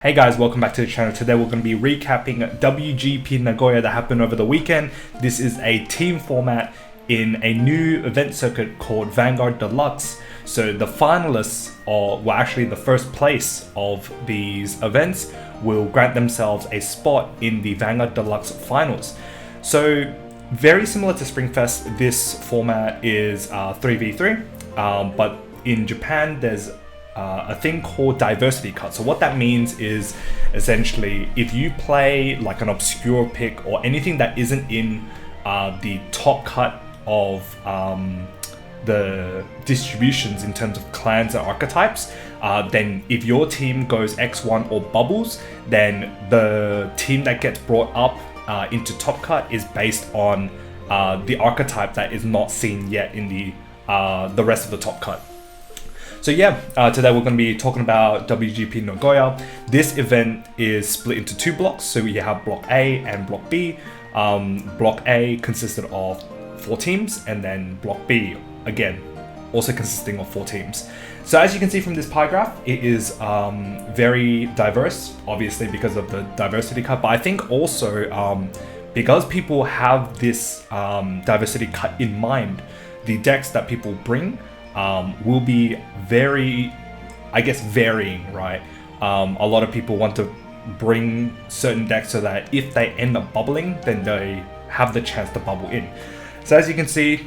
Hey guys, welcome back to the channel. Today we're going to be recapping WGP Nagoya that happened over the weekend. This is a team format in a new event circuit called Vanguard Deluxe. So the finalists, well actually the first place of these events, will grant themselves a spot in the Vanguard Deluxe finals. So very similar to Springfest, this format is 3v3, but in Japan there's a thing called diversity cut. So what that means is essentially if you play like an obscure pick or anything that isn't in the top cut of the distributions in terms of clans and archetypes, then if your team goes X1 or bubbles, then the team that gets brought up into top cut is based on the archetype that is not seen yet in the rest of the top cut. So yeah, today we're going to be talking about WGP Nagoya. This event is split into two blocks. So we have Block A and Block B. Block A consisted of 4 teams, and then Block B, again, also consisting of 4 teams. So as you can see from this pie graph, it is very diverse, obviously because of the diversity cut, but I think also because people have this diversity cut in mind, the decks that people bring will be very, I guess, varying, right? A lot of people want to bring certain decks so that if they end up bubbling, then they have the chance to bubble in. So as you can see,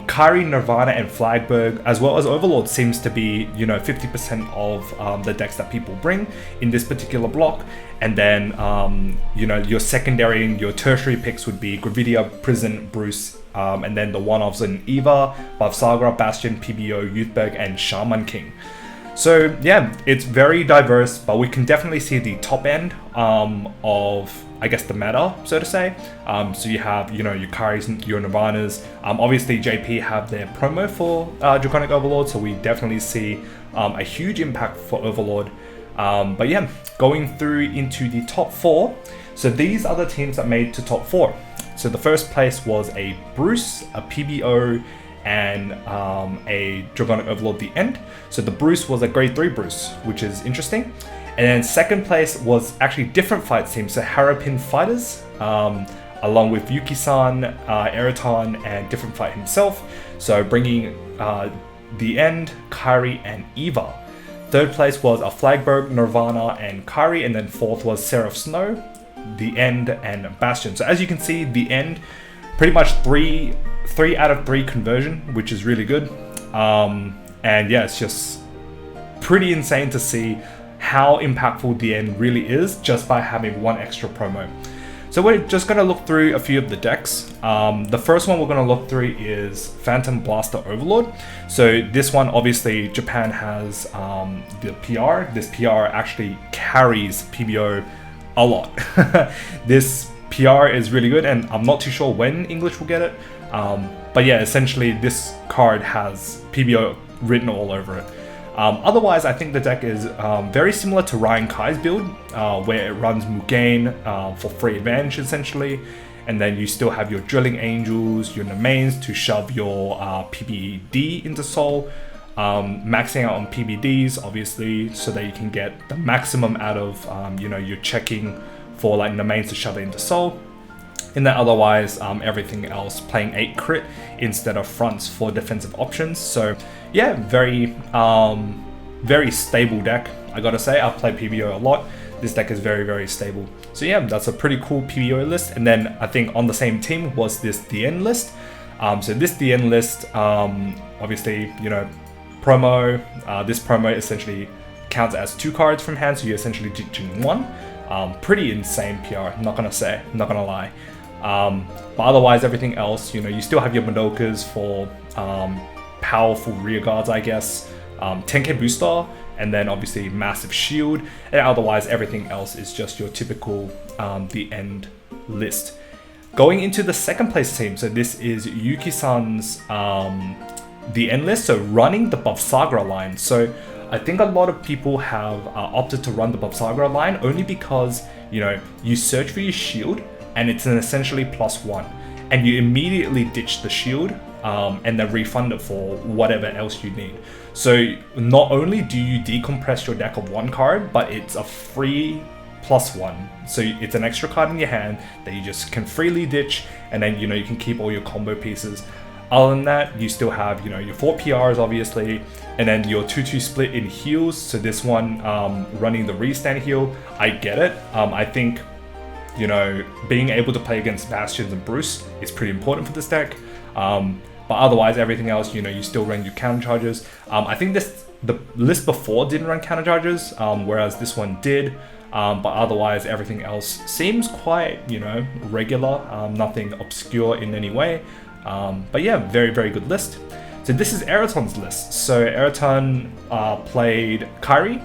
Kyrie, Nirvana, and Flagberg, as well as Overlord, seems to be, 50% of the decks that people bring in this particular block. And then, your secondary and your tertiary picks would be Gravidia, Prison, Bruce, and then the one-offs in Eva, Bavsagra, Bastion, PBO, Youthberg, and Shaman King. So yeah, it's very diverse, but we can definitely see the top end of, I guess, the meta, so to say. So you have, your Kyries, your Nirvanas. Obviously, JP have their promo for Draconic Overlord, so we definitely see a huge impact for Overlord. But yeah, going through into the top 4. So these are the teams that made to top 4. So the first place was a Bruce, a PBO, and a Draconic Overlord the end. So the Bruce was a grade 3 Bruce, which is interesting. And then second place was actually different fight teams, so Harapin Fighters, along with Yuki-san, Aeroton, and Different Fight himself. So bringing the end, Kyrie, and Eva. Third place was a Flagberg, Nirvana, and Kyrie, and then fourth was Seraph Snow, the end, and Bastion. So as you can see, the end, pretty much 3 out of 3 conversion, which is really good. And yeah, it's just pretty insane to see how impactful the end really is just by having 1 extra promo. So we're just going to look through a few of the decks. The first one we're going to look through is Phantom Blaster Overlord. So this one, obviously, Japan has the PR. This PR actually carries PBO a lot. This PR is really good, and I'm not too sure when English will get it. But yeah, essentially this card has PBO written all over it. Otherwise, I think the deck is very similar to Ryan Kai's build, where it runs Mugain for free advantage essentially, and then you still have your Drilling Angels, your Nemains to shove your PBD into Soul, maxing out on PBDs obviously so that you can get the maximum out of you're checking for like Nemains to shove it into Soul. And then otherwise, everything else playing 8 crit instead of fronts for defensive options. So yeah, very stable deck, I gotta say. I play PBO a lot. This deck is very, very stable. So yeah, that's a pretty cool PBO list. And then I think on the same team was this DN list. So this DN list, obviously, promo. This promo essentially counts as 2 cards from hand, so you're essentially ditching 1. Pretty insane PR, I'm not gonna lie. But otherwise, everything else, you still have your Madokas for powerful rear guards, I guess, 10k booster, and then obviously massive shield, and otherwise everything else is just your typical the end list. Going into the second place team, so this is Yuki-san's the end list, so running the Bavsagra line. So I think a lot of people have opted to run the Bavsagra line only because, you search for your shield and it's an essentially +1, and you immediately ditch the shield and then refund it for whatever else you need. So not only do you decompress your deck of one card, but it's a free +1. So it's an extra card in your hand that you just can freely ditch, and then you can keep all your combo pieces. Other than that, you still have your 4 PRs obviously, and then your 2-2 split in heals. So this one running the restand heal, I get it. I think being able to play against Bastions and Bruce is pretty important for this deck. But otherwise, everything else, you still run your counter charges. I think the list before didn't run counter charges, whereas this one did. But otherwise, everything else seems quite, regular, nothing obscure in any way. But yeah, very, very good list. So this is Aeroton's list. So Aeroton played Kyrie.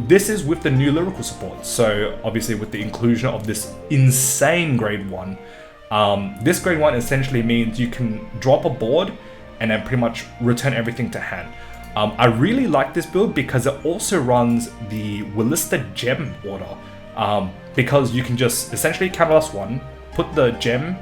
This is with the new lyrical support. So obviously with the inclusion of this insane grade 1. This grade 1 essentially means you can drop a board and then pretty much return everything to hand. I really like this build because it also runs the Willista Gem order, because you can just essentially counterblast 1, put the gem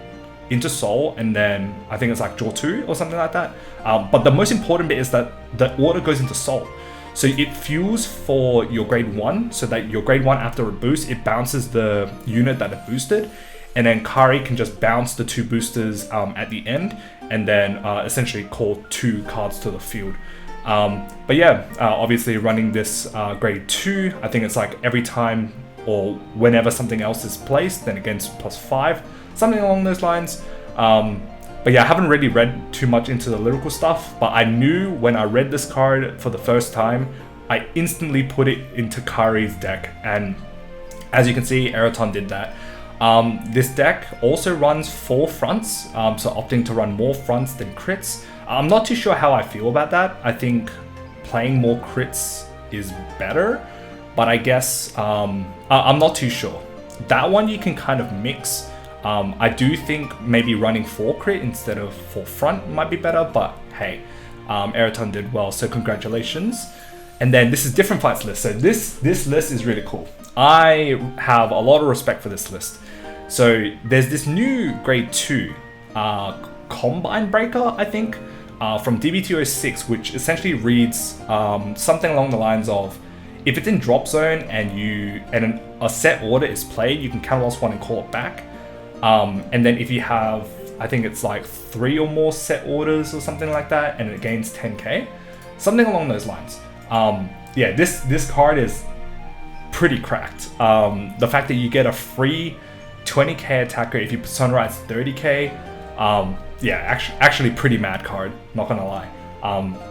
into Soul, and then I think it's like draw 2 or something like that. But the most important bit is that the order goes into Soul. So it fuels for your grade 1, so that your grade 1 after a boost, it bounces the unit that it boosted, and then Kari can just bounce the 2 boosters at the end, and then essentially call 2 cards to the field. But yeah, obviously running this grade 2, I think it's like every time or whenever something else is placed, then it gains +5, something along those lines. But yeah, I haven't really read too much into the lyrical stuff, but I knew when I read this card for the first time, I instantly put it into Kari's deck, and as you can see, Aeroton did that. This deck also runs 4 fronts, so opting to run more fronts than crits. I'm not too sure how I feel about that. I think playing more crits is better, but I guess I'm not too sure. That one you can kind of mix. I do think maybe running 4 crit instead of 4 front might be better, but hey, Aeroton did well, so congratulations. And then this is Different Fights list. So this list is really cool. I have a lot of respect for this list. So there's this new grade 2 Combine Breaker, I think, from DB206, which essentially reads something along the lines of, if it's in drop zone and a set order is played, you can counterblast 1 and call it back. And then if you have, I think it's like 3 or more set orders or something like that, and it gains 10k, something along those lines. Yeah, this card is pretty cracked. The fact that you get a free 20k attacker if you Persona Rights 30k, yeah, actually pretty mad card, not gonna lie.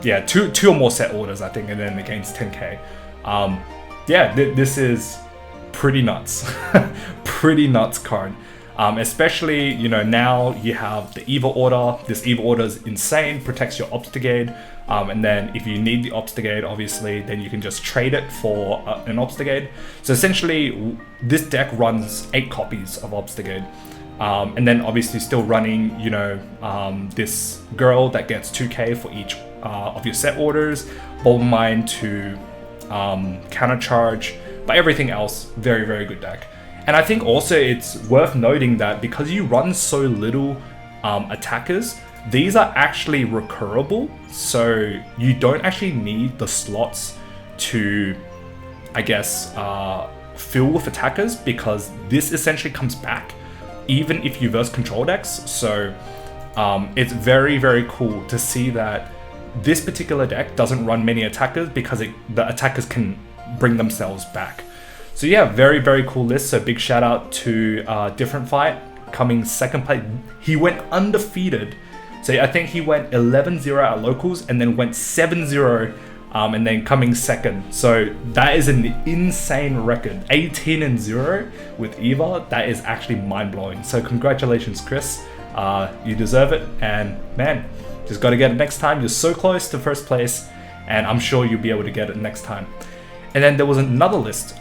Yeah, two or more set orders, I think, and then it gains 10k. Yeah, this is pretty nuts. Pretty nuts card. Especially, now you have the Evil Order. This Evil Order is insane, protects your Obstigate. And then if you need the Obstigate, obviously, then you can just trade it for an Obstigate. So essentially, this deck runs 8 copies of Obstigate. And then obviously still running, this girl that gets 2k for each of your set orders, Bold Mine to counter charge, but everything else, very, very good deck. And I think also it's worth noting that because you run so little attackers, these are actually recurable, so you don't actually need the slots to, I guess, fill with attackers, because this essentially comes back even if you verse control decks. So it's very, very cool to see that this particular deck doesn't run many attackers, because the attackers can bring themselves back. So yeah, very, very cool list. So big shout out to Different Fight, coming second place. He went undefeated. So I think he went 11-0 at locals and then went 7-0 and then coming second. So that is an insane record. 18-0 with Eva. That is actually mind-blowing. So congratulations, Chris. You deserve it. And man, just got to get it next time. You're so close to first place, and I'm sure you'll be able to get it next time. And then there was another list,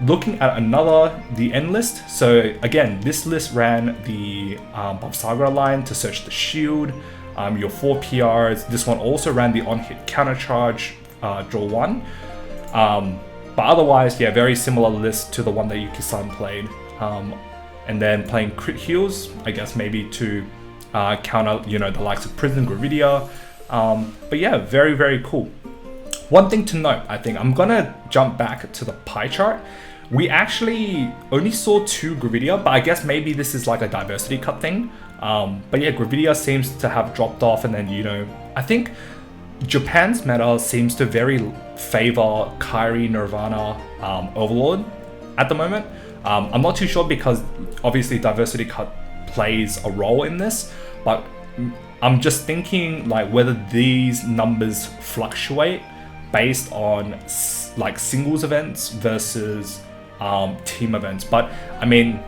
looking at the end list. So again, this list ran the Bob Saga line to search the shield, your 4 PRs. This one also ran the on-hit counter charge, draw 1. But otherwise, yeah, very similar list to the one that Yuki-san played. And then playing crit heals, I guess maybe to counter, you know, the likes of Prison, Gravidia. But yeah, very, very cool. One thing to note, I think, I'm gonna jump back to the pie chart. We actually only saw 2 Gravidia, but I guess maybe this is like a diversity cut thing. But yeah, Gravidia seems to have dropped off, and then, you know, I think Japan's meta seems to very favor Kyrie, Nirvana, Overlord at the moment. I'm not too sure because obviously diversity cut plays a role in this, but I'm just thinking like whether these numbers fluctuate based on like singles events versus team events. But I mean,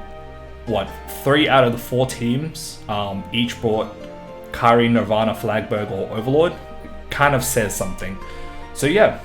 what, 3 out of the 4 teams each brought Kyrie, Nirvana, Flagberg, or Overlord. Kind of says something. So yeah,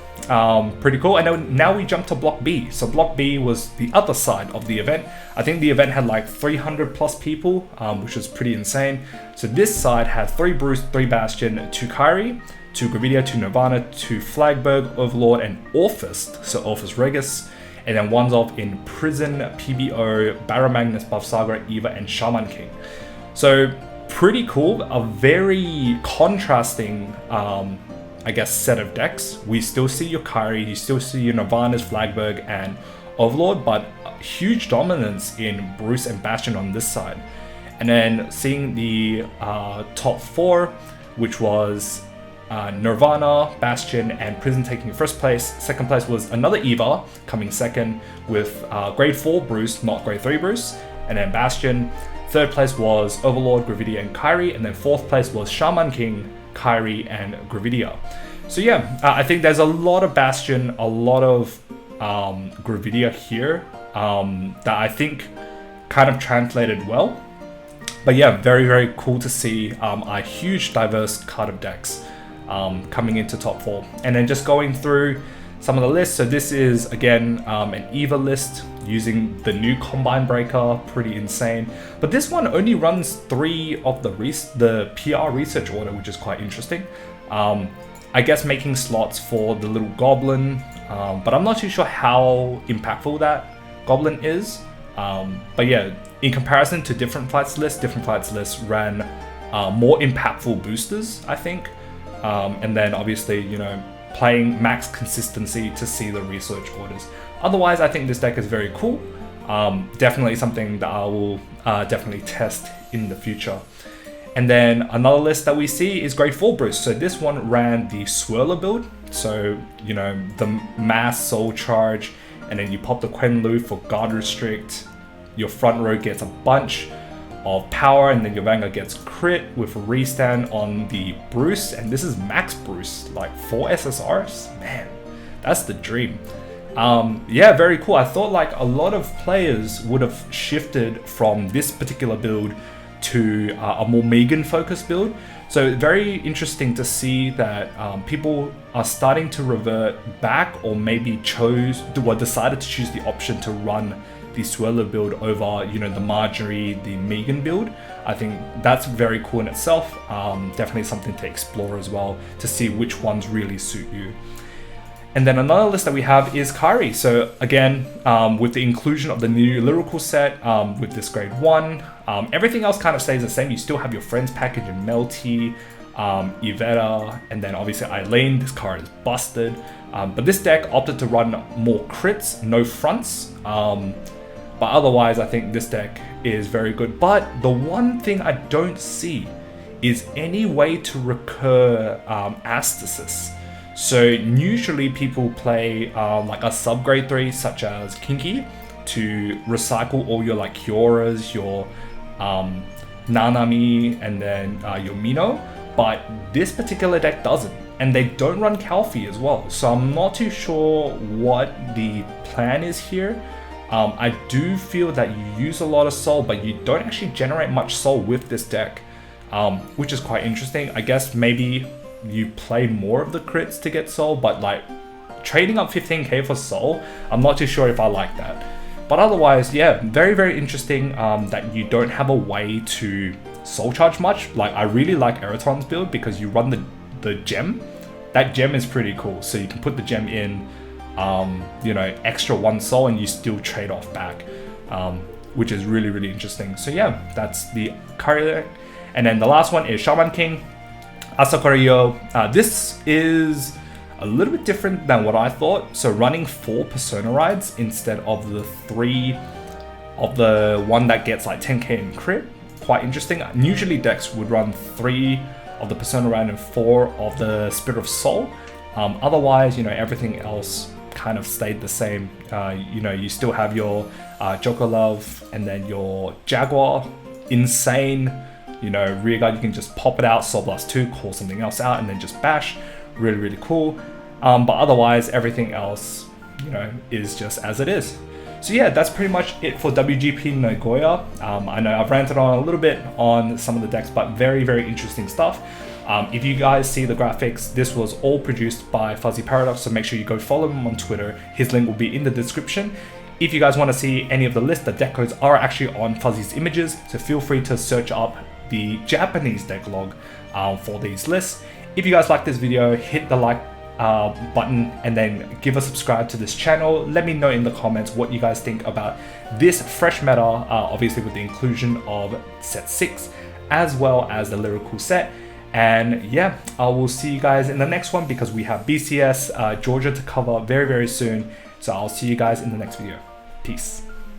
pretty cool. And now we jump to Block B. So Block B was the other side of the event. I think the event had like 300 plus people, which was pretty insane. So this side had 3 Bruce, 3 Bastion, 2 Kyrie, 2 Gravidia, 2 Nirvana, 2 Flagberg, Overlord, and Orphist. So Orphist Regis. And then ones off in Prison, PBO, Barrow-Magnus, Buff Saga, Eva, and Shaman King. So pretty cool. A very contrasting, I guess, set of decks. We still see your Kyrie, you still see your Nirvanas, Flagberg, and Overlord, but huge dominance in Bruce and Bastion on this side. And then seeing the top 4, which was Nirvana, Bastion, and Prison taking first place. Second place was another Eva coming second with grade 4 Bruce, not grade 3 Bruce, and then Bastion. Third place was Overlord, Gravidia, and Kyrie, and then fourth place was Shaman King, Kyrie, and Gravidia. So yeah, I think there's a lot of Bastion, a lot of Gravidia here that I think kind of translated well. But yeah, very, very cool to see a huge diverse card of decks coming into top 4. And then just going through some of the lists. So this is, again, an Eva list using the new Combine Breaker, pretty insane. But this one only runs 3 of the PR research order, which is quite interesting. I guess making slots for the little Goblin, but I'm not too sure how impactful that Goblin is. But yeah, in comparison to different fights lists ran more impactful boosters, I think. And then obviously, you know, playing max consistency to see the research orders. Otherwise, I think this deck is very cool. Definitely something that I will definitely test in the future. And then another list that we see is grade 4 Bruce. So this one ran the Swirler build. So, you know, the mass soul charge, and then you pop the Quenlu for guard restrict. Your front row gets a bunch of power, and then your Vanguard gets crit with a restand on the Bruce, and this is max Bruce, like 4 SSRs. Man, that's the dream. Yeah, very cool. I thought like a lot of players would have shifted from this particular build to a more Megan focused build. So very interesting to see that people are starting to revert back, or maybe decided to choose the option to run the Swirler build over, you know, the Marjorie, the Megan build. I think that's very cool in itself. Definitely something to explore as well, to see which ones really suit you. And then another list that we have is Kyrie. So again, with the inclusion of the new lyrical set, with this grade 1, everything else kind of stays the same. You still have your friends package in Melty, Iveta, and then obviously Eileen. This card is busted. But this deck opted to run more crits, no fronts. But otherwise, I think this deck is very good. But the one thing I don't see is any way to recur Astasis. So usually people play like a sub-grade 3 such as Kinky to recycle all your like Kyoras, your Nanami, and then your Mino. But this particular deck doesn't. And they don't run Calfee as well. So I'm not too sure what the plan is here. I do feel that you use a lot of soul, but you don't actually generate much soul with this deck, which is quite interesting. I guess maybe you play more of the crits to get soul, but like trading up 15k for soul, I'm not too sure if I like that. But otherwise, yeah, very, very interesting that you don't have a way to soul charge much. Like I really like Aeroton's build because you run the gem. That gem is pretty cool. So you can put the gem in, you know, extra 1 soul, and you still trade off back, which is really, really interesting. So yeah, that's the Kyrie deck. And then the last one is Shaman King, Asakura. This is a little bit different than what I thought. So running 4 Persona rides instead of the 3 of the one that gets like 10k in crit. Quite interesting. Usually decks would run 3 of the Persona ride and 4 of the Spirit of Soul. Otherwise, you know, everything else kind of stayed the same. You know, you still have your Joker Love and then your Jaguar. Insane. You know, rear guard, you can just pop it out, Soul Blast 2, call something else out, and then just bash. Really, really cool. But otherwise, everything else, you know, is just as it is. So yeah, that's pretty much it for WGP Nagoya. I know I've ranted on a little bit on some of the decks, but very, very interesting stuff. If you guys see the graphics, this was all produced by Fuzzy Paradox, so make sure you go follow him on Twitter. His link will be in the description. If you guys want to see any of the list, the deck codes are actually on Fuzzy's images, so feel free to search up the Japanese deck log for these lists. If you guys like this video, hit the like button and then give a subscribe to this channel. Let me know in the comments what you guys think about this fresh meta, obviously with the inclusion of set 6 as well as the lyrical set. And yeah, I will see you guys in the next one because we have BCS Georgia to cover very, very soon. So I'll see you guys in the next video. Peace.